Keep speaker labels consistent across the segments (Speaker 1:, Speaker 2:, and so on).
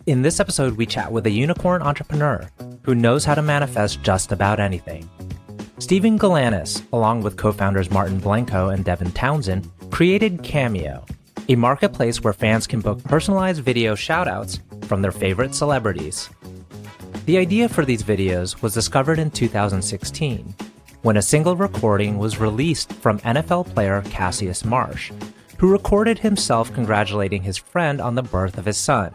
Speaker 1: In this episode, we chat with a unicorn entrepreneur who knows how to manifest just about anything. Stephen Galanis, along with co-founders Martin Blencowe and Devon Townsen, created Cameo, a marketplace where fans can book personalized video shoutouts from their favorite celebrities. The idea for these videos was discovered in 2016, when a single recording was released from NFL player Cassius Marsh, who recorded himself congratulating his friend on the birth of his son.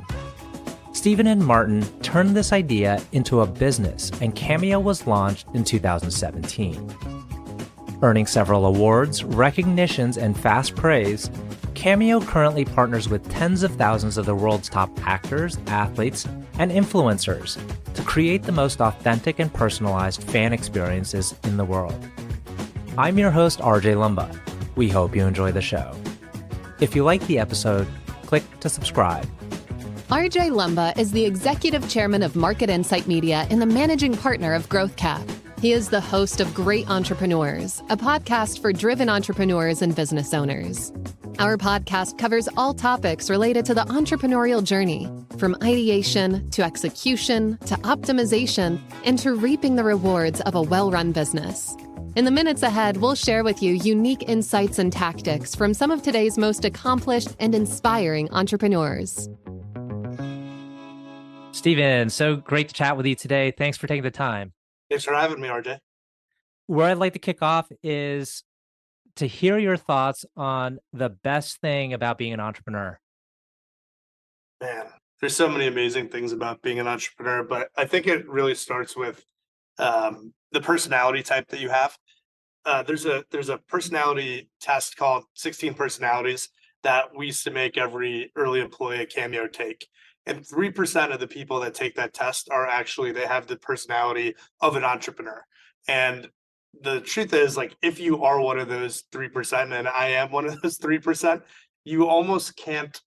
Speaker 1: Stephen and Martin turned this idea into a business, and Cameo was launched in 2017. Earning several awards, recognitions, and fast praise, Cameo currently partners with tens of thousands of the world's top actors, athletes, and influencers to create the most authentic and personalized fan experiences in the world. I'm your host, RJ Lumba. We hope you enjoy the show. If you like the episode, click to subscribe.
Speaker 2: RJ Lumba is the executive chairman of Market Insight Media and the managing partner of GrowthCap. He is the host of Great Entrepreneurs, a podcast for driven entrepreneurs and business owners. Our podcast covers all topics related to the entrepreneurial journey, from ideation to execution to optimization and to reaping the rewards of a well-run business. In the minutes ahead, we'll share with you unique insights and tactics from some of today's most accomplished and inspiring entrepreneurs.
Speaker 1: Stephen, so great to chat with you today. Thanks for taking the time.
Speaker 3: Thanks for having me, RJ.
Speaker 1: Where I'd like to kick off is to hear your thoughts on the best thing about being an entrepreneur.
Speaker 3: Man, there's so many amazing things about being an entrepreneur, but I think it really starts with the personality type that you have. There's a personality test called 16 personalities that we used to make every early employee at Cameo take. And 3% of the people that take that test they have the personality of an entrepreneur. And the truth is, like, if you are one of those 3%, and I am one of those 3%, you almost can't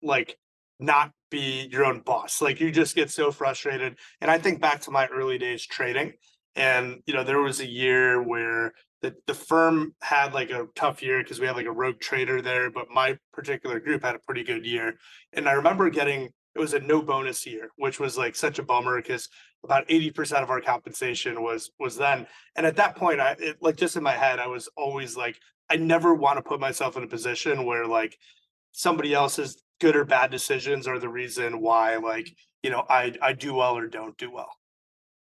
Speaker 3: not be your own boss. Like, you just get so frustrated. And I think back to my early days trading, and there was a year where the firm had a tough year because we had a rogue trader there, but my particular group had a pretty good year. And I remember it was a no bonus year, which was such a bummer because about 80% of our compensation was then. And at that point, just in my head, I was always I never want to put myself in a position where somebody else's good or bad decisions are the reason why I do well or don't do well.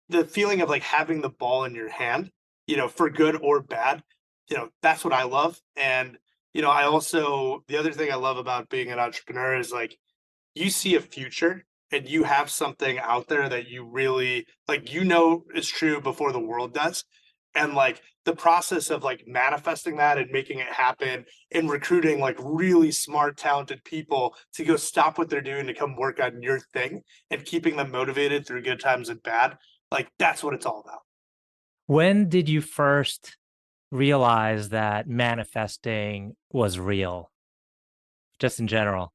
Speaker 3: The feeling of having the ball in your hand, for good or bad, that's what I love. And I also, the other thing I love about being an entrepreneur is you see a future and you have something out there that you really is true before the world does. And the process of manifesting that and making it happen and recruiting really smart, talented people to go stop what they're doing to come work on your thing and keeping them motivated through good times and bad, that's what it's all about.
Speaker 1: When did you first realize that manifesting was real, just in general?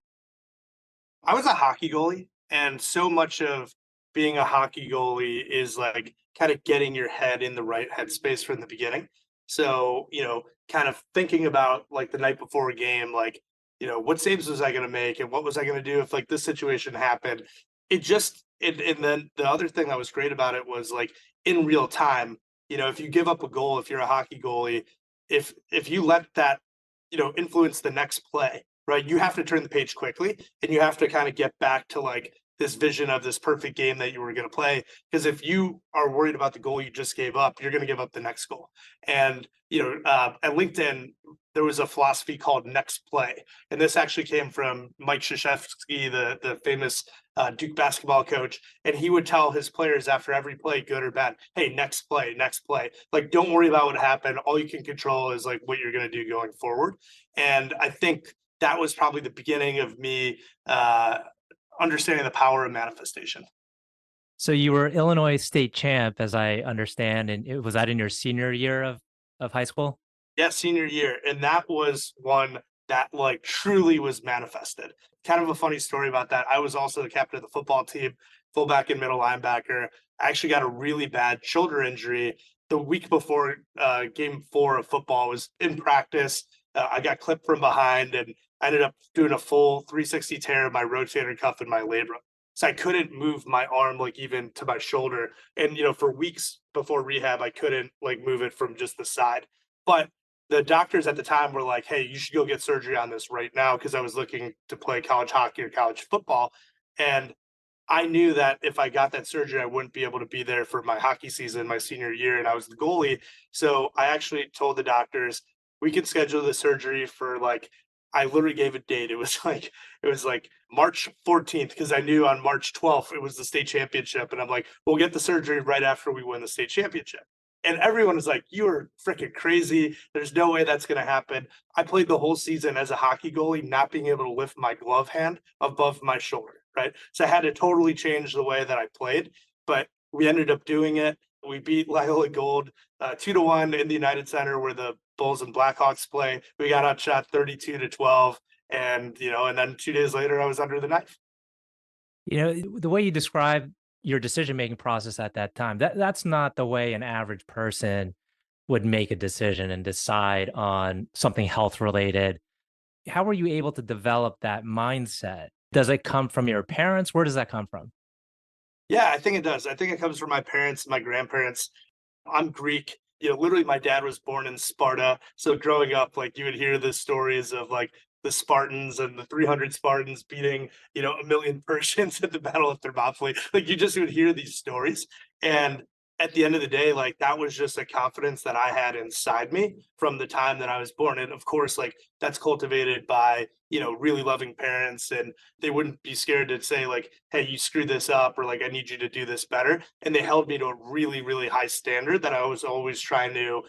Speaker 3: I was a hockey goalie, and so much of being a hockey goalie is kind of getting your head in the right headspace from the beginning. So, kind of thinking about the night before a game, what saves was I going to make and what was I going to do if this situation happened? And then the other thing that was great about it was in real time, if you give up a goal, if you're a hockey goalie, if you let that, influence the next play, right? You have to turn the page quickly and you have to kind of get back to this vision of this perfect game that you were going to play. Because if you are worried about the goal you just gave up, you're going to give up the next goal. And, at LinkedIn, there was a philosophy called next play. And this actually came from Mike Krzyzewski, the famous Duke basketball coach. And he would tell his players after every play, good or bad, hey, next play, next play. Don't worry about what happened. All you can control is what you're going to do going forward. And I think that was probably the beginning of me understanding the power of manifestation.
Speaker 1: So you were Illinois state champ, as I understand, and was that in your senior year of high school?
Speaker 3: Yeah, senior year. And that was one that truly was manifested. Kind of a funny story about that. I was also the captain of the football team, fullback and middle linebacker. I actually got a really bad shoulder injury the week before game 4 of football. Was in practice. I got clipped from behind and I ended up doing a full 360 tear of my rotator cuff and my labrum. So I couldn't move my arm like even to my shoulder. And for weeks before rehab, I couldn't like move it from just the side. But the doctors at the time were like, "Hey, you should go get surgery on this right now," because I was looking to play college hockey or college football. And I knew that if I got that surgery, I wouldn't be able to be there for my hockey season my senior year, and I was the goalie. So I actually told the doctors, we can schedule the surgery for like, I literally gave a date. It was like March 14th because I knew on March 12th it was the state championship, and I'm like, we'll get the surgery right after we win the state championship. And everyone was like, "You are freaking crazy. There's no way that's going to happen." I played the whole season as a hockey goalie, not being able to lift my glove hand above my shoulder, right? So I had to totally change the way that I played, but we ended up doing it. We beat Loyola Gold 2-1 in the United Center where the Bulls and Blackhawks play. We got outshot 32-12, and then 2 days later I was under the knife.
Speaker 1: The way you describe your decision-making process at that time, that's not the way an average person would make a decision and decide on something health related. How were you able to develop that mindset? Does it come from your parents? Where does that come from?
Speaker 3: Yeah, I think it does. I think it comes from my parents and my grandparents. I'm Greek. Literally, my dad was born in Sparta. So growing up, like you would hear the stories of like the Spartans and the 300 Spartans beating, a million Persians at the Battle of Thermopylae. Like you just would hear these stories. And at the end of the day, like that was just a confidence that I had inside me from the time that I was born. And of course, like that's cultivated by, really loving parents, and they wouldn't be scared to say like, "Hey, you screwed this up," or like, "I need you to do this better." And they held me to a really, really high standard that I was always trying to,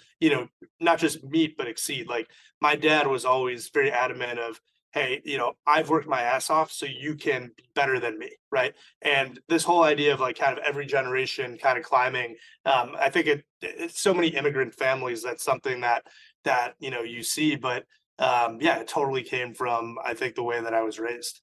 Speaker 3: not just meet, but exceed. Like my dad was always very adamant of, "Hey, I've worked my ass off so you can be better than me." Right. And this whole idea of like kind of every generation kind of climbing, I think it's so many immigrant families. That's something that you see, but yeah, it totally came from, I think, the way that I was raised.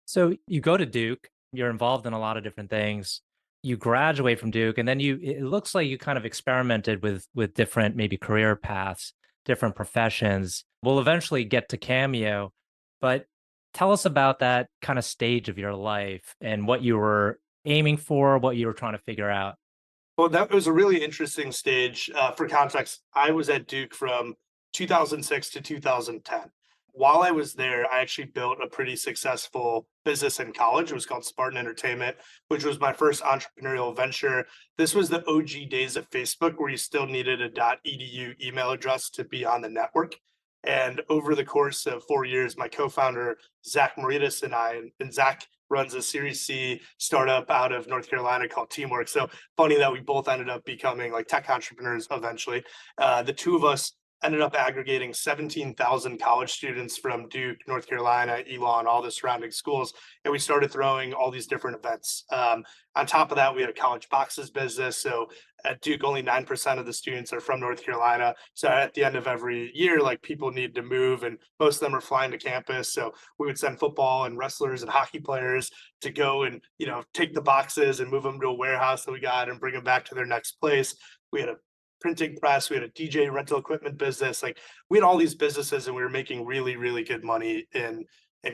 Speaker 1: So you go to Duke, you're involved in a lot of different things. You graduate from Duke, and then it looks like you kind of experimented with different maybe career paths, different professions. We'll eventually get to Cameo, but tell us about that kind of stage of your life and what you were aiming for, what you were trying to figure out.
Speaker 3: Well, that was a really interesting stage. For context, I was at Duke from 2006 to 2010. While I was there, I actually built a pretty successful business in college. It was called Spartan Entertainment, which was my first entrepreneurial venture. This was the OG days of Facebook, where you still needed a .edu email address to be on the network. And over the course of 4 years, my co-founder Zach Maritas and and Zach runs a Series C startup out of North Carolina called Teamwork. So funny that we both ended up becoming like tech entrepreneurs eventually. The two of us ended up aggregating 17,000 college students from Duke, North Carolina, Elon, all the surrounding schools, and we started throwing all these different events. On top of that, we had a college boxes business. So at Duke, only 9% of the students are from North Carolina. So at the end of every year, like people need to move, and most of them are flying to campus. So we would send football and wrestlers and hockey players to go and take the boxes and move them to a warehouse that we got and bring them back to their next place. We had a printing press, we had a DJ rental equipment business. Like we had all these businesses, and we were making really, really good money in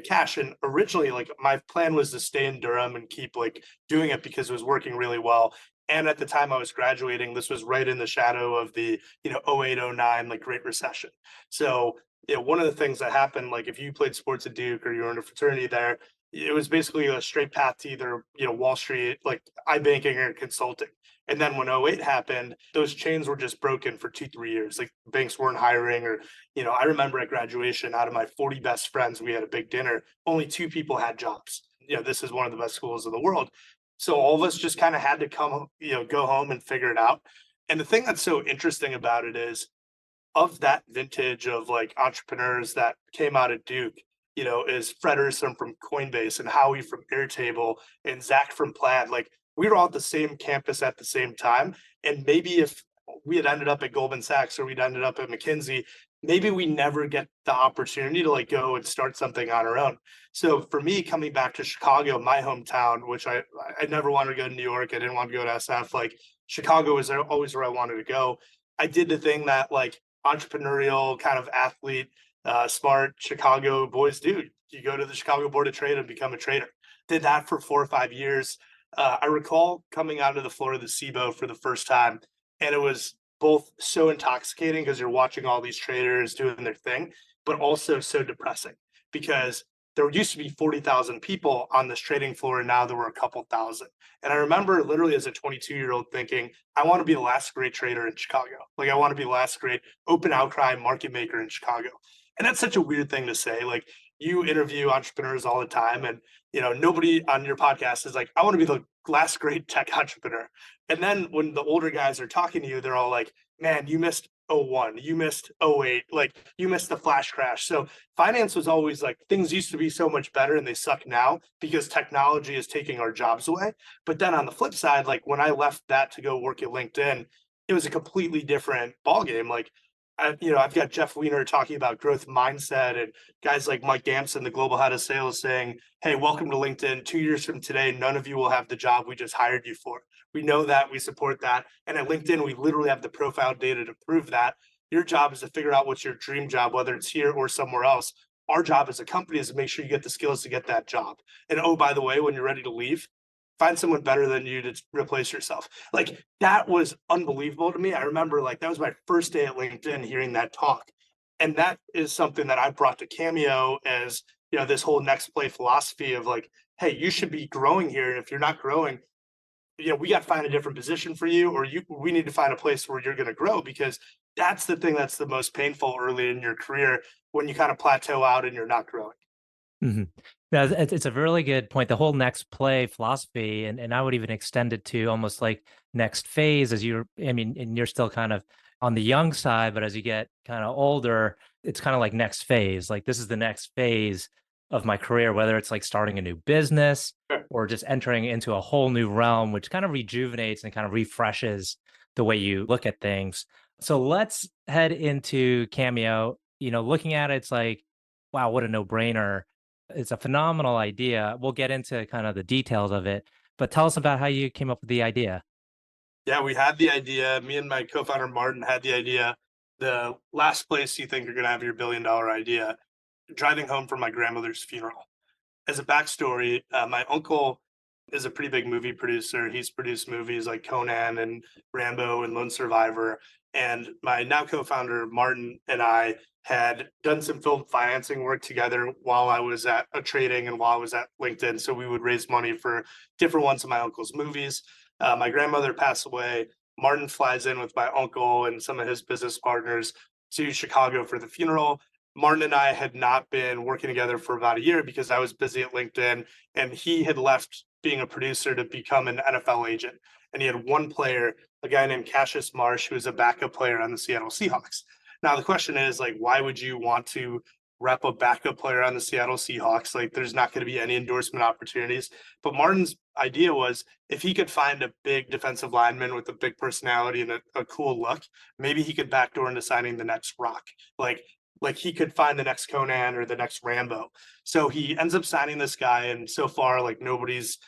Speaker 3: cash. And originally, like my plan was to stay in Durham and keep like doing it because it was working really well. And at the time I was graduating, this was right in the shadow of the 08, 09 like Great Recession. So one of the things that happened, like if you played sports at Duke or you were in a fraternity there, it was basically a straight path to either Wall Street, like iBanking or consulting. And then when 08 happened, those chains were just broken for 2, 3 years. Like banks weren't hiring, or I remember at graduation, out of my 40 best friends, we had a big dinner. Only 2 people had jobs. This is one of the best schools in the world. So all of us just kind of had to come, go home and figure it out. And the thing that's so interesting about it is, of that vintage of like entrepreneurs that came out of Duke, is Fred Urson from Coinbase and Howie from Airtable and Zach from Plaid. Like we were all at the same campus at the same time. And maybe if we had ended up at Goldman Sachs or we'd ended up at McKinsey, maybe we never get the opportunity to like go and start something on our own. So for me, coming back to Chicago, my hometown, which I never wanted to go to New York, I didn't want to go to SF. Like Chicago was always where I wanted to go. I did the thing that like entrepreneurial kind of athlete, smart Chicago boys do. You go to the Chicago Board of Trade and become a trader. Did that for 4 or 5 years. I recall coming onto the floor of the SIBO for the first time, and it was both so intoxicating because you're watching all these traders doing their thing, but also so depressing because there used to be 40,000 people on this trading floor, and now there were a couple thousand. And I remember literally as a 22-year-old thinking, I want to be the last great trader in Chicago. Like, I want to be the last great open outcry market maker in Chicago. And that's such a weird thing to say. Like, you interview entrepreneurs all the time, and nobody on your podcast is like, I want to be the last great tech entrepreneur. And then when the older guys are talking to you, they're all like, man, you missed '01, you missed '08, like you missed the flash crash. So finance was always like, things used to be so much better and they suck now because technology is taking our jobs away. But then on the flip side, like when I left that to go work at LinkedIn, it was a completely different ballgame. Like, I've got Jeff Weiner talking about growth mindset, and guys like Mike Damson, the global head of sales, saying, hey, welcome to LinkedIn. 2 years from today, none of you will have the job we just hired you for. We know that, we support that. And at LinkedIn, we literally have the profile data to prove that. Your job is to figure out what's your dream job, whether it's here or somewhere else. Our job as a company is to make sure you get the skills to get that job. And oh, by the way, when you're ready to leave, find someone better than you to replace yourself. Like, that was unbelievable to me. I remember, like, that was my first day at LinkedIn hearing that talk. And that is something that I brought to Cameo as, this whole next play philosophy of like, hey, you should be growing here. And if you're not growing, we got to find a different position for you, or we need to find a place where you're going to grow, because that's the thing that's the most painful early in your career, when you kind of plateau out and you're not growing.
Speaker 1: Mhm. Yeah, it's a really good point. The whole next play philosophy, and I would even extend it to almost like next phase and you're still kind of on the young side, but as you get kind of older, it's kind of like next phase. Like, this is the next phase of my career, whether it's like starting a new business
Speaker 3: Sure.
Speaker 1: or just entering into a whole new realm, which kind of rejuvenates and kind of refreshes the way you look at things. So let's head into Cameo. Looking at it, it's like, wow, what a no-brainer. It's a phenomenal idea. We'll get into kind of the details of it, but tell us about how you came up with the idea.
Speaker 3: Yeah, we had the idea. Me and my co-founder Martin had the idea. The last place you think you're going to have your billion-dollar idea, driving home from my grandmother's funeral. As a backstory, my uncle is a pretty big movie producer. He's produced movies like Conan and Rambo and Lone Survivor. And my now co-founder Martin and I had done some film financing work together while I was at a trading and while I was at LinkedIn. So we would raise money for different ones of my uncle's movies. My grandmother passed away. Martin flies in with my uncle and some of his business partners to Chicago for the funeral. Martin and I had not been working together for about a year because I was busy at LinkedIn, and he had left being a producer to become an NFL agent. And he had one player, a guy named Cassius Marsh, who was a backup player on the Seattle Seahawks. Now, the question is, like, why would you want to rep a backup player on the Seattle Seahawks? Like, there's not going to be any endorsement opportunities. But Martin's idea was, if he could find a big defensive lineman with a big personality and a cool look, maybe he could backdoor into signing the next Rock. Like he could find the next Conan or the next Rambo. So he ends up signing this guy, and so far, like, nobody's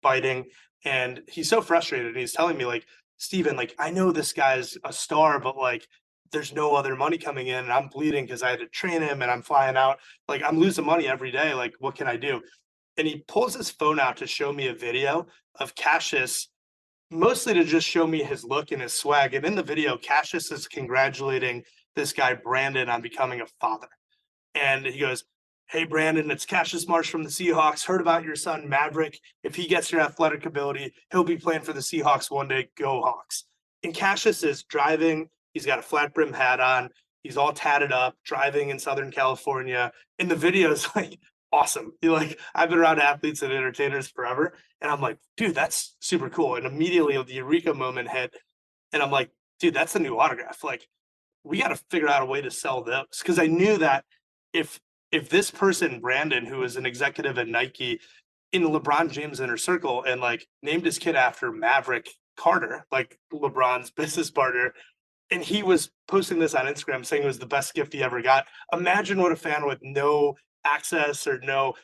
Speaker 3: biting. And he's so frustrated. And he's telling me, like, Steven, like, I know this guy's a star, but like, there's no other money coming in, and I'm bleeding because I had to train him and I'm flying out. Like, I'm losing money every day. Like, what can I do? And he pulls his phone out to show me a video of Cassius, mostly to just show me his look and his swag. And in the video, Cassius is congratulating this guy, Brandon, on becoming a father. And he goes, hey, Brandon, it's Cassius Marsh from the Seahawks. Heard about your son, Maverick. If he gets your athletic ability, he'll be playing for the Seahawks one day. Go Hawks. And Cassius is driving. He's got a flat brim hat on. He's all tatted up, driving in Southern California. And the video is like awesome. I've been around athletes and entertainers forever. And I'm like, dude, that's super cool. And immediately the Eureka moment hit. And I'm like, dude, that's the new autograph. Like, we got to figure out a way to sell those. Because I knew that if this person, Brandon, who is an executive at Nike, in LeBron James' inner circle, and like named his kid after Maverick Carter, like LeBron's business partner, and he was posting this on Instagram saying it was the best gift he ever got. Imagine what a fan with no access or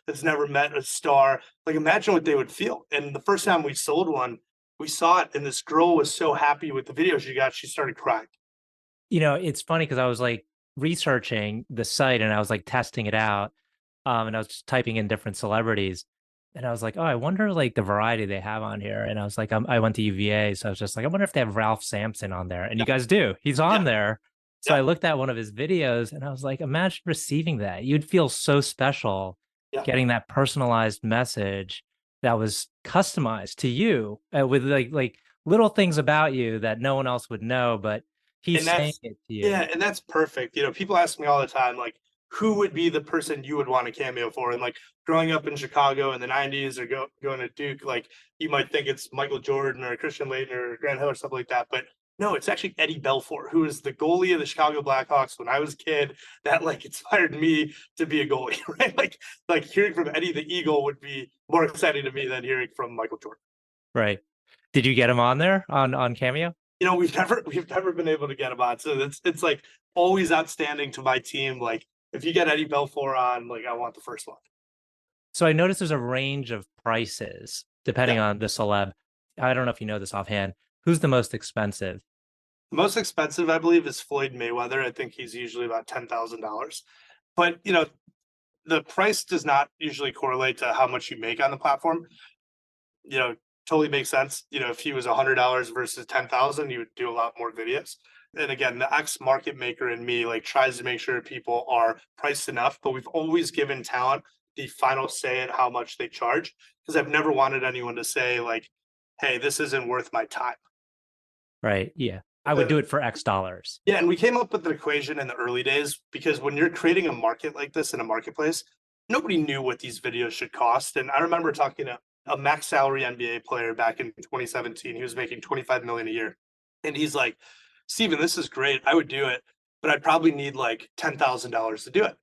Speaker 3: that's never met a star, like, imagine what they would feel. And the first time we sold one, we saw it, and this girl was so happy with the video she got, she started crying.
Speaker 1: It's funny because I was like researching the site and I was like testing it out. And I was just typing in different celebrities, and I was like, oh, I wonder like the variety they have on here. And I was like, I went to UVA, so I was just like, I wonder if they have Ralph Sampson on there. And you
Speaker 3: Yeah,
Speaker 1: guys do. He's
Speaker 3: yeah,
Speaker 1: on there. So
Speaker 3: yeah,
Speaker 1: I looked at one of his videos, and I was like, imagine receiving that. You'd feel so special
Speaker 3: yeah.
Speaker 1: getting that personalized message that was customized to you with like little things about you that no one else would know, but he's
Speaker 3: And
Speaker 1: saying
Speaker 3: that's
Speaker 1: it to you.
Speaker 3: yeah, and that's perfect. People ask me all the time, like, who would be the person you would want a cameo for? And like growing up in Chicago in the '90s or going to Duke, like you might think it's Michael Jordan or Christian Laettner or Grant Hill or something like that. But no, it's actually Eddie Belfour, who is the goalie of the Chicago Blackhawks when I was a kid. That like inspired me to be a goalie, right? Like hearing from Eddie the Eagle would be more exciting to me than hearing from Michael Jordan.
Speaker 1: Right. Did you get him on there on Cameo?
Speaker 3: We've never been able to get him on. So it's like always outstanding to my team. Like if you get Eddie Belfour on, like I want the first one.
Speaker 1: So I noticed there's a range of prices
Speaker 3: Yeah.
Speaker 1: depending on the celeb. I don't know if you know this offhand. Who's the most expensive?
Speaker 3: The most expensive, I believe, is Floyd Mayweather. I think he's usually about $10,000. But the price does not usually correlate to how much you make on the platform. You know, totally makes sense. If he was $100 versus 10,000, you would do a lot more videos. And again, the ex market maker in me like tries to make sure people are priced enough, but we've always given talent the final say at how much they charge because I've never wanted anyone to say like, "Hey, this isn't worth my time."
Speaker 1: Right. Yeah. I would
Speaker 3: Uh,
Speaker 1: do it for X dollars.
Speaker 3: yeah, and we came up with an equation in the early days because when you're creating a market like this in a marketplace, nobody knew what these videos should cost. And I remember talking to a max salary NBA player back in 2017. He was making 25 million a year. And he's like, Steven, this is great. I would do it, but I'd probably need like $10,000 to do it.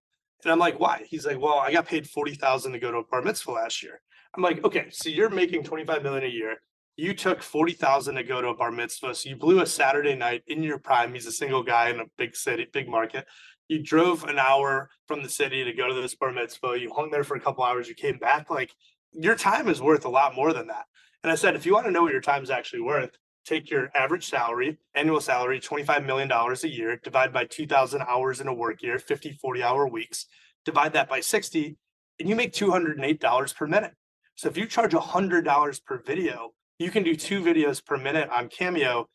Speaker 3: And I'm like, why? He's like, well, I got paid 40,000 to go to a bar mitzvah last year. I'm like, okay, so you're making 25 million a year. You took 40,000 to go to a bar mitzvah. So you blew a Saturday night in your prime. He's a single guy in a big city, big market. You drove an hour from the city to go to this bar mitzvah. You hung there for a couple hours. You came back. Like your time is worth a lot more than that. And I said, if you want to know what your time is actually worth, take your average salary, annual salary, $25 million a year, divide by 2,000 hours in a work year, 50, 40-hour weeks, divide that by 60, and you make $208 per minute. So if you charge $100 per video, you can do 2 videos per minute on Cameo.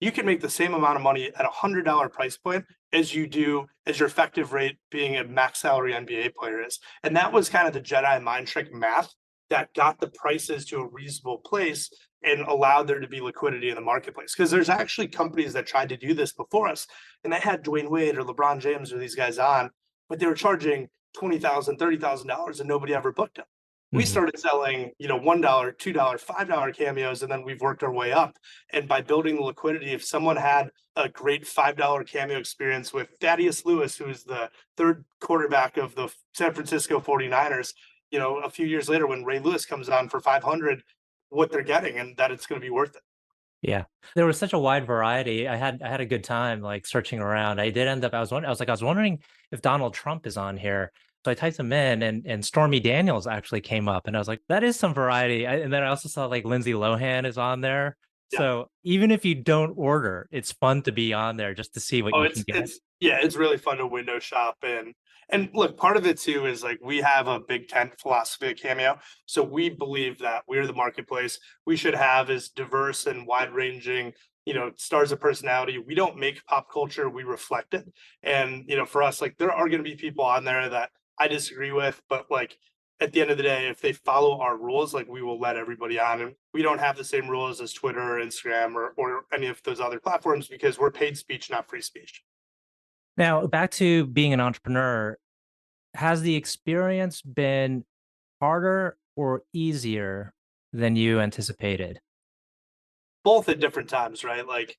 Speaker 3: You can make the same amount of money at $100 price point as you do as your effective rate being a max salary NBA player is. And that was kind of the Jedi mind trick math that got the prices to a reasonable place and allowed there to be liquidity in the marketplace. Because there's actually companies that tried to do this before us, and they had Dwayne Wade or LeBron James or these guys on, but they were charging $20,000, $30,000, and nobody ever booked them. We
Speaker 1: Mhm.
Speaker 3: started selling, $1, $2, $5 cameos, and then we've worked our way up. And by building the liquidity, if someone had a great $5 cameo experience with Thaddeus Lewis, who is the third quarterback of the San Francisco 49ers, a few years later when Ray Lewis comes on for 500, what they're getting and that it's going to be worth it.
Speaker 1: Yeah. There was such a wide variety. I had a good time like searching around. I did end up I was wondering if Donald Trump is on here. So I typed him in and Stormy Daniels actually came up and I was like, that is some variety. And then I also saw like Lindsay Lohan is on there.
Speaker 3: Yeah.
Speaker 1: So even if you don't order, it's fun to be on there just to see what
Speaker 3: Oh,
Speaker 1: you can
Speaker 3: it's
Speaker 1: get.
Speaker 3: it's yeah, it's really fun to window shop and look, part of it too is like we have a big tent philosophy at Cameo. So we believe that we're the marketplace. We should have as diverse and wide ranging, stars of personality. We don't make pop culture, we reflect it. And for us, like there are going to be people on there that I disagree with, but like at the end of the day, if they follow our rules, like we will let everybody on. And we don't have the same rules as Twitter or Instagram or any of those other platforms because we're paid speech, not free speech.
Speaker 1: Now, back to being an entrepreneur, has the experience been harder or easier than you anticipated?
Speaker 3: Both at different times, right? Like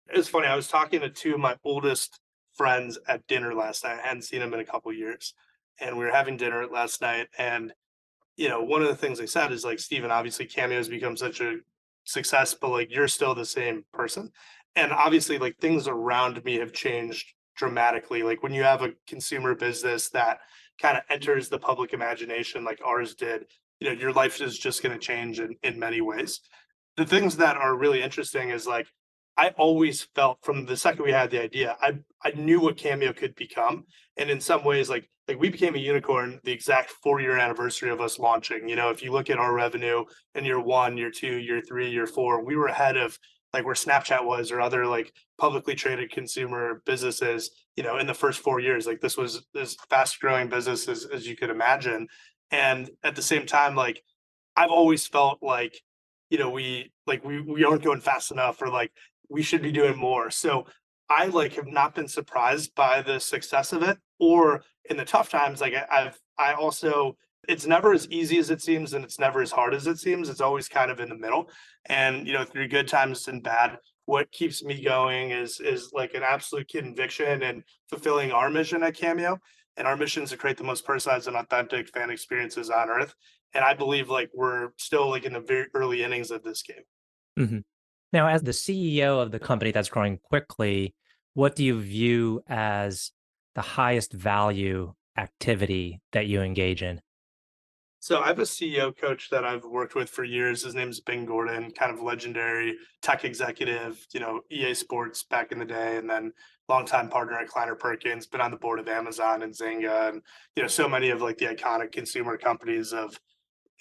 Speaker 3: it's funny. I was talking to 2 of my oldest friends at dinner last night. I hadn't seen them in a couple of years. And we were having dinner last night. And, one of the things they said is like, Steven, obviously Cameo has become such a success, but like you're still the same person. And obviously, like things around me have changed dramatically. Like when you have a consumer business that kind of enters the public imagination like ours did, your life is just going to change in many ways. The things that are really interesting is like I always felt from the second we had the idea, I knew what Cameo could become. And in some ways, like like we became a unicorn the exact 4-year anniversary of us launching. If you look at our revenue in year 1, year 2, year 3, year 4, we were ahead of like where Snapchat was or other like publicly traded consumer businesses, in the first 4 years. Like this was this fast growing business as you could imagine. And at the same time, like I've always felt like, we aren't going fast enough, or like we should be doing more. So I like have not been surprised by the success of it, or in the tough times, like I also, it's never as easy as it seems and it's never as hard as it seems. It's always kind of in the middle. And through good times and bad, what keeps me going is like an absolute conviction and fulfilling our mission at Cameo. And our mission is to create the most personalized and authentic fan experiences on earth. And I believe like we're still like in the very early innings of this game.
Speaker 1: Mhm. Now, as the CEO of the company that's growing quickly, what do you view as the highest value activity that you engage in?
Speaker 3: So I have a CEO coach that I've worked with for years. His name's Ben Gordon, kind of legendary tech executive, EA Sports back in the day, and then longtime partner at Kleiner Perkins, been on the board of Amazon and Zynga, and so many of like the iconic consumer companies of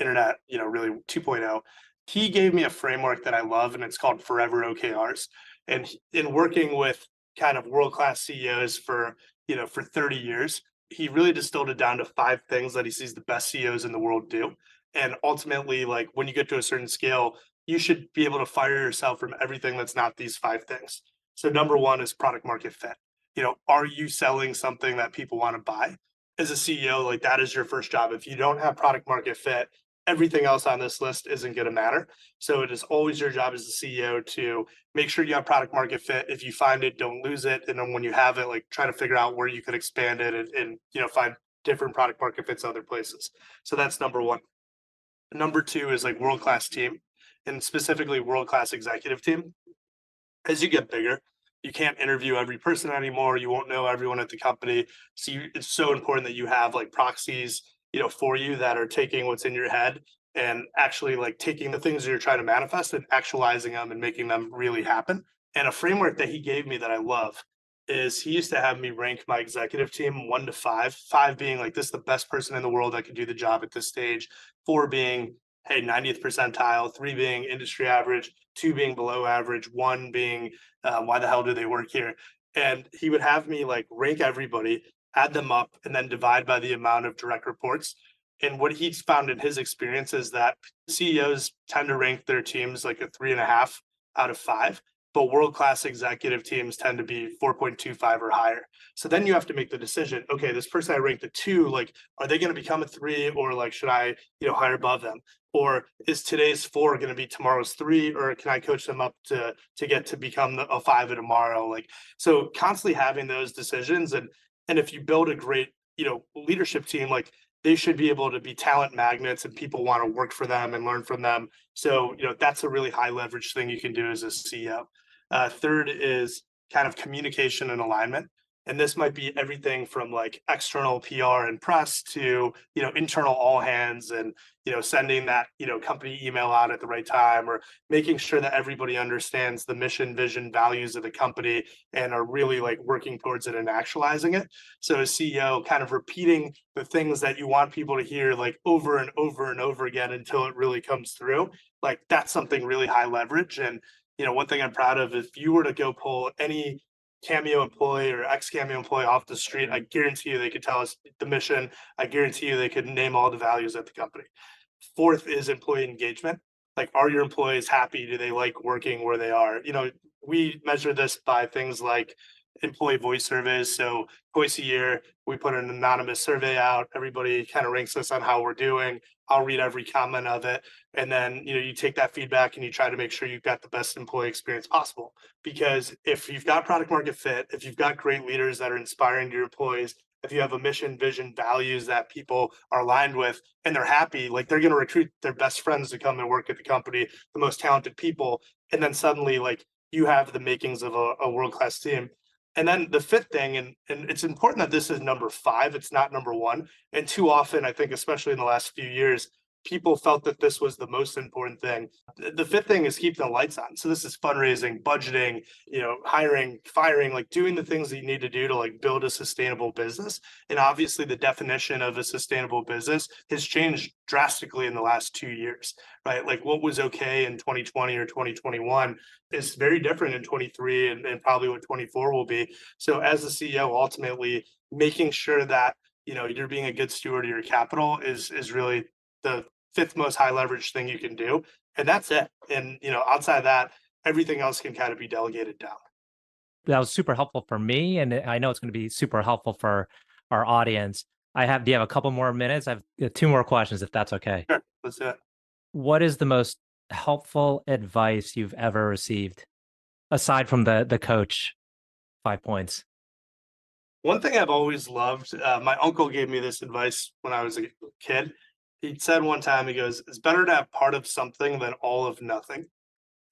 Speaker 3: internet, really 2.0. He gave me a framework that I love, and it's called Forever OKRs. And in working with kind of world-class CEOs for 30 years, he really distilled it down to 5 things that he sees the best CEOs in the world do. And ultimately, like when you get to a certain scale, you should be able to fire yourself from everything that's not these 5 things. So number one is product market fit. Are you selling something that people want to buy? As a CEO, like that is your first job. If you don't have product market fit, everything else on this list isn't going to matter. So it is always your job as the CEO to make sure you have product market fit. If you find it, don't lose it. And then when you have it, like try to figure out where you could expand it and find different product market fits other places. So that's number one. Number two is like world-class team, and specifically world-class executive team. As you get bigger, you can't interview every person anymore. You won't know everyone at the company. So it's so important that you have like proxies, for you that are taking what's in your head and actually like taking the things that you're trying to manifest and actualizing them and making them really happen. And a framework that he gave me that I love is he used to have me rank my executive team 1 to 5, 5 being like this is the best person in the world that could do the job at this stage, 4 being, hey, 90th percentile, 3 being industry average, 2 being below average, 1 being why the hell do they work here? And he would have me like rank everybody, add them up, and then divide by the amount of direct reports. And what he's found in his experience is that CEOs tend to rank their teams like a 3.5 out of 5, but world-class executive teams tend to be 4.25 or higher. So then you have to make the decision, okay, this person I ranked a 2, like, are they going to become a 3, or like, should I, hire above them? Or is today's 4 going to be tomorrow's 3, or can I coach them up to get to become a 5 tomorrow? Like, so constantly having those decisions, and if you build a great, leadership team, like they should be able to be talent magnets and people want to work for them and learn from them. So, that's a really high leverage thing you can do as a CEO. Third is kind of communication and alignment. And this might be everything from like external PR and press to, internal all hands and, sending that, company email out at the right time, or making sure that everybody understands the mission, vision, values of the company and are really like working towards it and actualizing it. So as CEO, kind of repeating the things that you want people to hear like over and over and over again until it really comes through. Like that's something really high leverage. And, one thing I'm proud of, if you were to go pull any Cameo employee or ex-Cameo employee off the street, I guarantee you they could tell us the mission. I guarantee you they could name all the values at the company. Fourth is employee engagement. Like, are your employees happy? Do they like working where they are? We measure this by things like employee voice surveys. So twice a year, we put an anonymous survey out. Everybody kind of ranks us on how we're doing. I'll read every comment of it. And then, you take that feedback and you try to make sure you've got the best employee experience possible. Because if you've got product market fit, if you've got great leaders that are inspiring your employees, if you have a mission, vision, values that people are aligned with and they're happy, like they're going to recruit their best friends to come and work at the company, the most talented people. And then suddenly, like, you have the makings of a world-class team. And then the fifth thing, and it's important that this is number 5, it's not number 1. And too often, I think, especially in the last few years, people felt that this was the most important thing. The fifth thing is keep the lights on. So this is fundraising, budgeting, hiring, firing, like doing the things that you need to do to like build a sustainable business. And obviously the definition of a sustainable business has changed drastically in the last 2 years, right? Like what was okay in 2020 or 2021 is very different in 23 and probably what 24 will be. So as the CEO, ultimately making sure that, you're being a good steward of your capital is really the fifth most high leverage thing you can do. And that's it. And, outside of that, everything else can kind of be delegated down.
Speaker 1: That was super helpful for me, and I know it's going to be super helpful for our audience. Do you have a couple more minutes? I have 2 more questions, if that's okay.
Speaker 3: Sure, let's do it.
Speaker 1: What is the most helpful advice you've ever received, aside from the coach 5 points?
Speaker 3: One thing I've always loved, my uncle gave me this advice when I was a kid. He said one time, he goes, it's better to have part of something than all of nothing.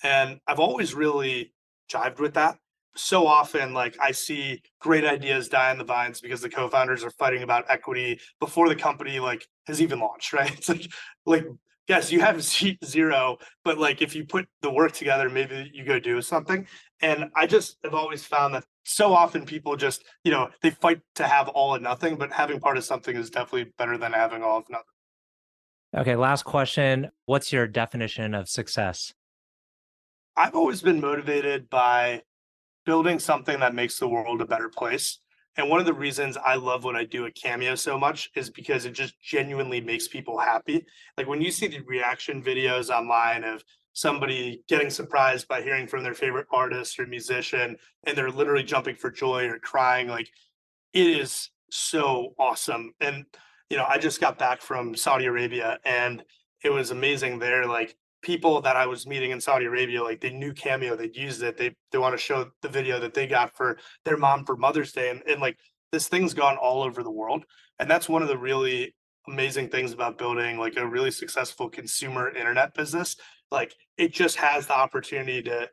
Speaker 3: And I've always really jived with that. So often, like I see great ideas die on the vines because the co-founders are fighting about equity before the company like has even launched, right? It's like yes, you have zero, but like if you put the work together, maybe you go do something. And I just have always found that so often people just, they fight to have all or nothing, but having part of something is definitely better than having all of nothing.
Speaker 1: Okay, last question. What's your definition of success?
Speaker 3: I've always been motivated by building something that makes the world a better place. And one of the reasons I love what I do at Cameo so much is because it just genuinely makes people happy. Like when you see the reaction videos online of somebody getting surprised by hearing from their favorite artist or musician, and they're literally jumping for joy or crying, like it is so awesome. And, I just got back from Saudi Arabia and it was amazing there. Like people that I was meeting in Saudi Arabia, like they knew Cameo, they'd used it. They want to show the video that they got for their mom for Mother's Day. And like this thing's gone all over the world. And that's one of the really amazing things about building like a really successful consumer internet business. Like it just has the opportunity to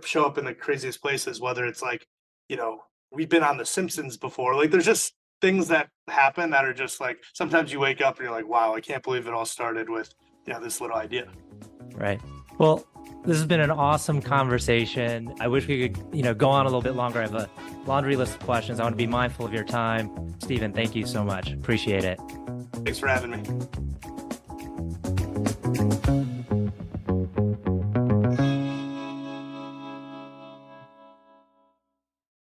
Speaker 3: show up in the craziest places, whether it's like, we've been on The Simpsons before. Like there's just things that happen that are just like, sometimes you wake up and you're like, wow, I can't believe it all started with, this little idea.
Speaker 1: Right. Well, this has been an awesome conversation. I wish we could, go on a little bit longer. I have a laundry list of questions. I want to be mindful of your time. Stephen, thank you so much. Appreciate it.
Speaker 3: Thanks for having me.